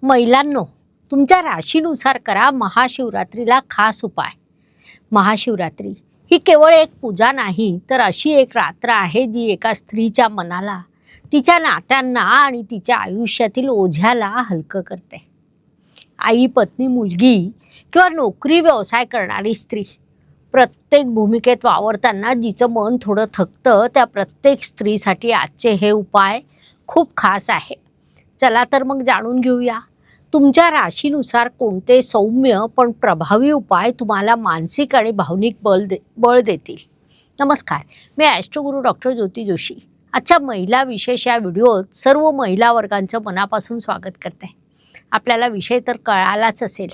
महिलांनो, तुमच्या राशीनुसार करा महाशिवरात्रीला खास उपाय। महाशिवरात्री ही केवळ एक पूजा नाही, तर अशी एक रात्र आहे जी एका स्त्रीच्या मनाला, तिच्या नात्यांना आणि तिच्या आयुष्यातील ओझ्याला हलकं करते। आई, पत्नी, मुलगी किंवा नोकरी व्यवसाय करणारी स्त्री, प्रत्येक भूमिकेत वावरताना जिचं मन थोडं थकतं, त्या प्रत्येक स्त्रीसाठी आजचे हे उपाय खूप खास आहे। चला तर मग जाणून घेऊया तुमच्या राशीनुसार कोणते सौम्य पण प्रभावी उपाय तुम्हाला मानसिक आणि भावनिक बळ देतील। नमस्कार, मी ॲस्ट्रोगुरू डॉक्टर ज्योती जोशी। आजच्या महिला विशेष या व्हिडिओत सर्व महिला वर्गांचं मनापासून स्वागत करते। आपल्याला विषय तर कळालाच असेल,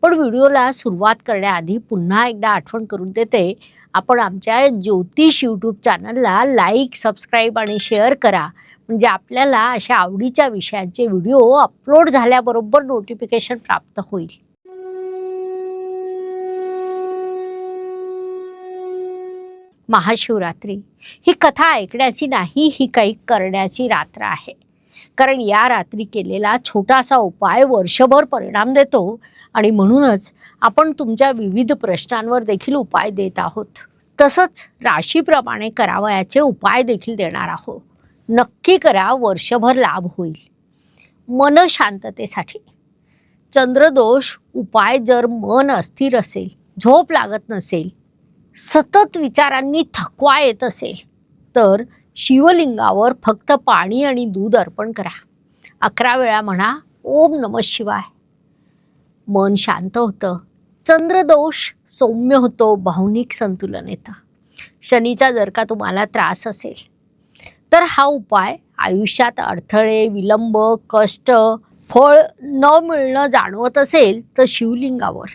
पण व्हिडिओला सुरुवात करण्याआधी पुन्हा एकदा आठवण करून देते, आपण आमच्या ज्योतिष यूट्यूब चॅनलला लाईक, सबस्क्राईब आणि शेअर करा, म्हणजे आपल्याला अशा आवडीच्या विषयांचे व्हिडिओ अपलोड झाल्याबरोबर नोटिफिकेशन प्राप्त होईल। महाशिवरात्री ही कथा ऐकण्याची नाही, ही काही करण्याची रात्र आहे। कारण या रात्री केलेला छोटासा उपाय वर्षभर परिणाम देतो आणि म्हणूनच आपण तुमच्या विविध प्रश्नांवर देखील उपाय देत आहोत। तसंच राशीप्रमाणे करावयाचे उपाय देखील देणार आहोत। नक्की करा, वर्षभर लाभ होईल। मन शांततेसाठी चंद्रदोष उपाय। जर मन अस्थिर असेल, झोप लागत नसेल, सतत विचारांनी थकवा येत असेल, तर शिवलिंगावर फक्त पाणी आणि दूध अर्पण करा। 11 वेळा म्हणा ओम नमः शिवाय। मन शांत होतं, चंद्रदोष सौम्य होतो, भावनिक संतुलन येतं। शनीचा जर का तुम्हाला त्रास असेल तर हा उपाय आयुष्यात अडथळे, विलंब, कष्ट, फळ न मिळणं जाणवत असेल तर शिवलिंगावर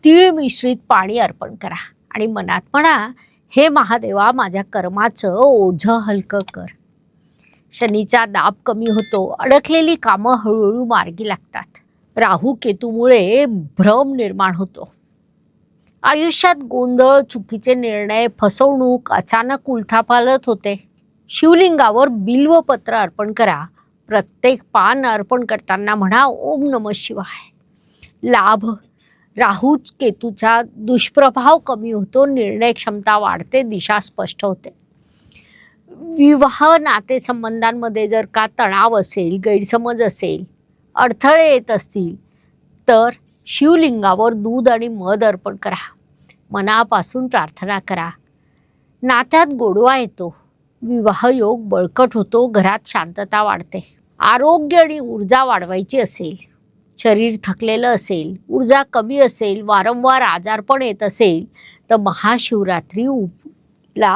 तीळ मिश्रित पाणी अर्पण करा आणि मनात म्हणा, हे महादेवा, माझ्या कर्माचं ओझं हलकं कर। शनीचा दाब कमी होतो, अडकलेली कामं हळूहळू मार्गी लागतात। राहू केतूमुळे भ्रम निर्माण होतो। आयुष्यात गोंधळ, चुकीचे निर्णय, फसवणूक, अचानक उलथापालथ होते। शिवलिंगावर बिल्वपत्र अर्पण करा। प्रत्येक पान अर्पण करताना म्हणा ओम नमः शिवाय। लाभ, राहू केतूचा दुष्प्रभाव कमी होतो, निर्णय क्षमता वाढते, दिशा स्पष्ट होते। विवाह नातेसंबंधांमध्ये जर का तणाव असेल, गैरसमज असेल, अडथळे येत असतील, तर शिवलिंगावर दूध आणि मध अर्पण करा। मनापासून प्रार्थना करा। नात्यात गोडवा येतो, विवाह योग बळकट होतो, घरात शांतता वाढते। आरोग्य आणि ऊर्जा वाढवायची असेल, शरीर थकलेलं असेल, ऊर्जा कमी असेल, वारंवार आजारपण येत असेल, तर महाशिवरात्रीला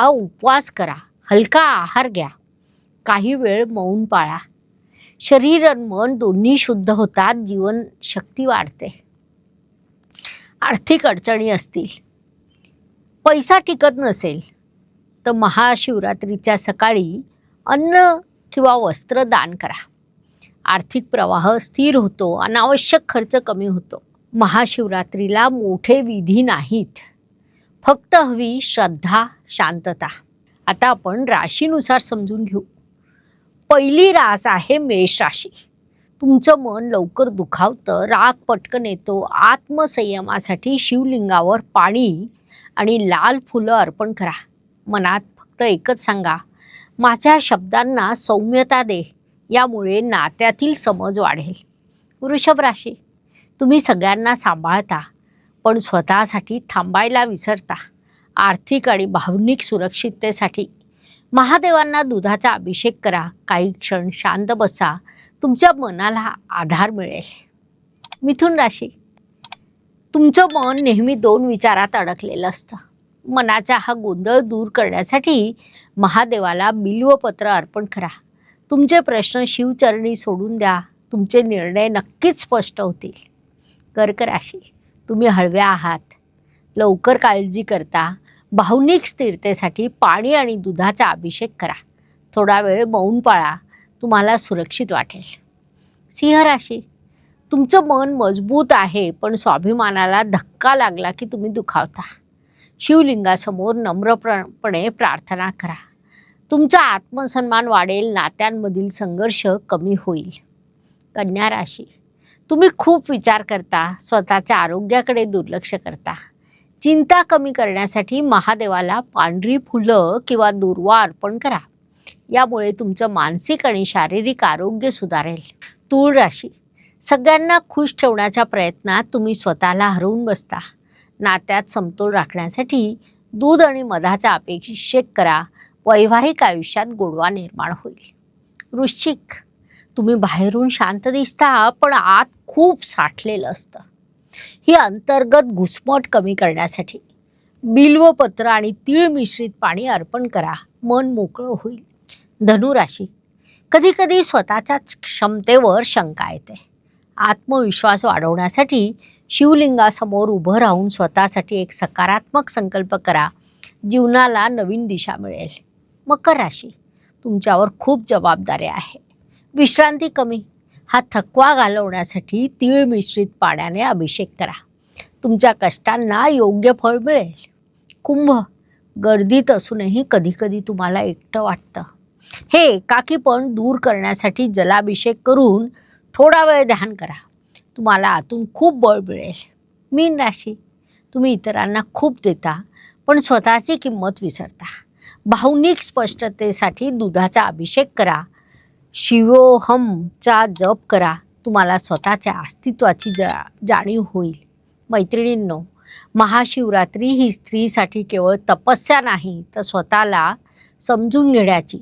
उपवास करा, हलका आहार घ्या, काही वेळ मौन पाळा। शरीर आणि मन दोन्ही शुद्ध होतात, जीवनशक्ती वाढते। आर्थिक अडचणी असतील, पैसा टिकत नसेल, तर महाशिवरात्रीच्या सकाळी अन्न किंवा वस्त्र दान करा। आर्थिक प्रवाह स्थिर होतो, अनावश्यक खर्च कमी होतो। महाशिवरात्रीला मोठे विधी नाहीत, फक्त हवी श्रद्धा, शांतता। आता आपण राशीनुसार समजून घेऊ। पहिली रास आहे मेष राशी। तुमचं मन लवकर दुखावतं, राग पटकन येतो। आत्मसंयमासाठी शिवलिंगावर पाणी आणि लाल फुलं अर्पण करा। मनात फक्त एकच सांगा, माझ्या शब्दांना सौम्यता दे, यामुळे नात्यातील समज वाढेल। वृषभ राशी, तुम्ही सगळ्यांना सांभाळता, पण स्वतःसाठी थांबायला विसरता। आर्थिक आणि भावनिक सुरक्षिततेसाठी महादेवांना दुधाचा अभिषेक करा। काही क्षण शांत बसा, तुमच्या मनाला आधार मिळेल। मिथुन राशी, तुमचं मन नेहमी 2 विचारात अडकलेलं असतं। मनाचा हा गोंधळ दूर करण्यासाठी महादेवाला बिल्वपत्र अर्पण करा। तुमचे प्रश्न शिवचरणी सोडून द्या, तुमचे निर्णय नक्कीच स्पष्ट होतील। कर्क राशी, तुम्ही हळव्या आहात, लवकर काळजी करता। भावनिक स्थिरतेसाठी पाणी आणि दुधाचा अभिषेक करा। थोडा वेळ मौन पाळा, तुम्हाला सुरक्षित वाटेल। सिंह राशी, तुमचं मन मजबूत आहे, पण स्वाभिमानाला धक्का लागला की तुम्ही दुखावता। शिवलिंगासमोर नम्रपणे प्रार्थना करा, तुमचा आत्मसन्मान वाढेल, नात्यांमधील संघर्ष कमी होईल। कन्या राशी, तुम्ही खूप विचार करता, स्वतःच्या आरोग्याकडे दुर्लक्ष करता. चिंता कमी करण्यासाठी महादेवाला पांढरी फुलं किंवा दूर्वा अर्पण करा. यामुळे तुमचं मानसिक आणि शारीरिक आरोग्य सुधारेल. तूळ राशी, सगळ्यांना खुश ठेवण्याच्या प्रयत्नात तुम्ही स्वतःला हरवून बसता. नात्यात समतोल राखण्यासाठी दूध आणि मधाचा अभिषेक करा. वैवाहिक आयुष्यात गोडवा निर्माण होईल. वृश्चिक, तुम्ही बाहेरून शांत दिसता पण आत खूप साठलेलं असतं. ही अंतर्गत घुसमट कमी करण्यासाठी बिल्वपत्र आणि तीळ मिश्रित पाणी अर्पण करा. मन मोकळं होईल. धनुराशी, कधीकधी स्वतःच्याच क्षमतेवर शंका येते. आत्मविश्वास वाढवण्यासाठी शिवलिंगासमोर उभं राहून स्वतःसाठी एक सकारात्मक संकल्प करा. जीवनाला नवीन दिशा मिळेल. मकर राशी, तुमच्यावर खूप जबाबदारी आहे. विश्रांती कमी. हा थकवा घालवण्यासाठी तीळ मिश्रित पाण्याने अभिषेक करा. तुमच्या कष्टांना योग्य फळ मिळेल. कुंभ, गर्दीत असूनही कधीकधी तुम्हाला एकटं वाटतं. हे एकाकीपण दूर करण्यासाठी जलाभिषेक करून थोडा वेळ ध्यान करा. तुम्हाला आतून खूप बळ मिळेल. मीन राशी, तुम्ही इतरांना खूप देता पण स्वतःची किंमत विसरता. भावनिक स्पष्टतेसाठी दुधाचा अभिषेक करा. शिवोहमचा जप करा. तुम्हाला स्वतःच्या अस्तित्वाची जाणीव होईल. मैत्रिणींनो, महाशिवरात्री ही स्त्रीसाठी केवळ तपस्या नाही तर स्वतःला समजून घेण्याची,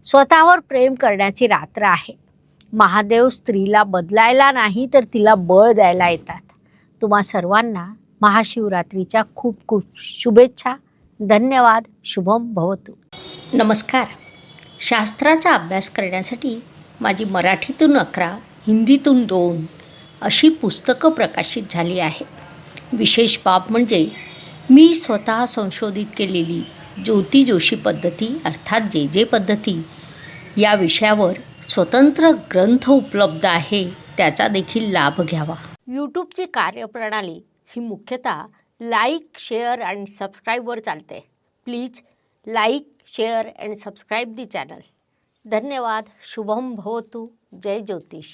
स्वतःवर प्रेम करण्याची रात्र आहे. महादेव स्त्रीला बदलायला नाही तर तिला बळ द्यायला येतात. तुम्हा सर्वांना महाशिवरात्रीच्या खूप खूप शुभेच्छा. धन्यवाद. शुभम भवतु. नमस्कार. शास्त्राचा अभ्यास करण्यासाठी माझी मराठीतून 11, हिंदीतून 2 अशी पुस्तकं प्रकाशित झाली आहे. विशेष बाब म्हणजे मी स्वतः संशोधित केलेली ज्योती जोशी पद्धती अर्थात जे पद्धती या विषयावर स्वतंत्र ग्रंथ उपलब्ध आहे. त्याचा देखील लाभ घ्यावा. यूट्यूबची कार्यप्रणाली ही मुख्यतः लाईक, शेअर आणि सबस्क्राईबवर चालते. Please like, share and subscribe the channel. धन्यवाद. शुभम भवतु. जय ज्योतिष.